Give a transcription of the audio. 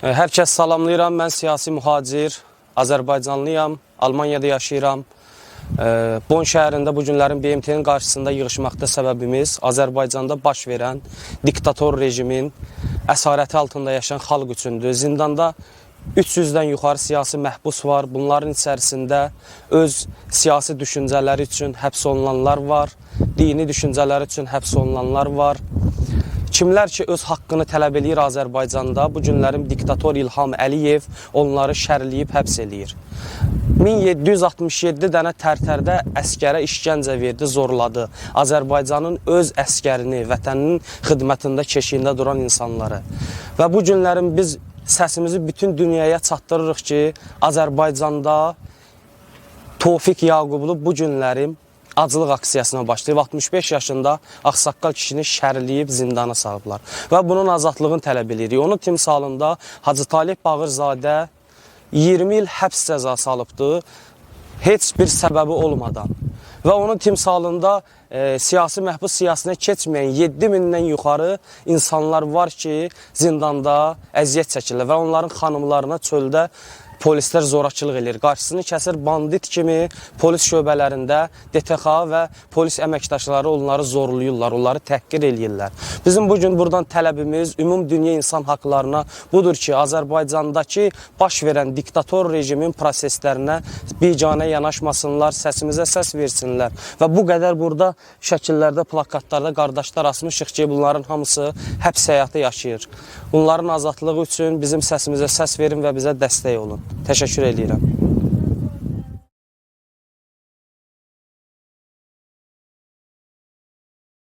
Hər kəs salamlayıram. Mən siyasi mühacir, Azərbaycanlıyam, Almaniyada yaşayıram. Bon şəhərində bu günlərin BMT-nin qarşısında yığışmaqda səbəbimiz Azərbaycanda baş verən diktator rejimin əsarəti altında yaşayan xalq üçündür. Zindanda 300-dən yuxarı siyasi məhbus var. Bunların içərisində öz siyasi düşüncələri üçün həbs olunanlar var, dini düşüncələri üçün həbs olunanlar var. Kimlər ki, öz haqqını tələb eləyir Azərbaycanda, bu günlərin diktator İlham Əliyev onları şərləyib həbs eləyir. 1767 dənə tərtərdə əskərə işgəncə verdi, zorladı. Azərbaycanın öz əskərini, vətəninin xidmətində, keşiyində duran insanları. Və bu günlərin biz səsimizi bütün dünyaya çatdırırıq ki, Azərbaycanda Tofiq Yaqublu bu günlərin acılıq aksiyasına başlayıb 65 yaşında ağsaqqal kişini şərləyib zindana salıblar. Və bunun azadlığını tələb edirik. Onun timsalında Hacı Talib Bağırzadə 20 il həbs cəzası alıbdır, heç bir səbəbi olmadan. Və onun timsalında siyasi məhbus siyasına keçməyən 7000-dən yuxarı insanlar var ki, zindanda əziyyət çəkirlər və onların xanımlarına çöldə polislər zorakılıq edir. Qarşısını kəsir, bandit kimi polis şöbələrində DTX və polis əməkdaşları onları zorluyurlar, onları təhqir eləyirlər. Bizim bugün buradan tələbimiz ümum dünya insan haqlarına budur ki, Azərbaycandakı baş verən diktator rejimin proseslərinə biganə yanaşmasınlar, səsimizə səs versinlər. Və bu qədər burada şəkillərdə, plakatlarda qardaşlar asmışıq ki, bunların hamısı həbs həyatı yaşayır. Bunların azadlığı üçün bizim səsimizə səs verin və bizə dəstək olun. Təşəkkür edirəm.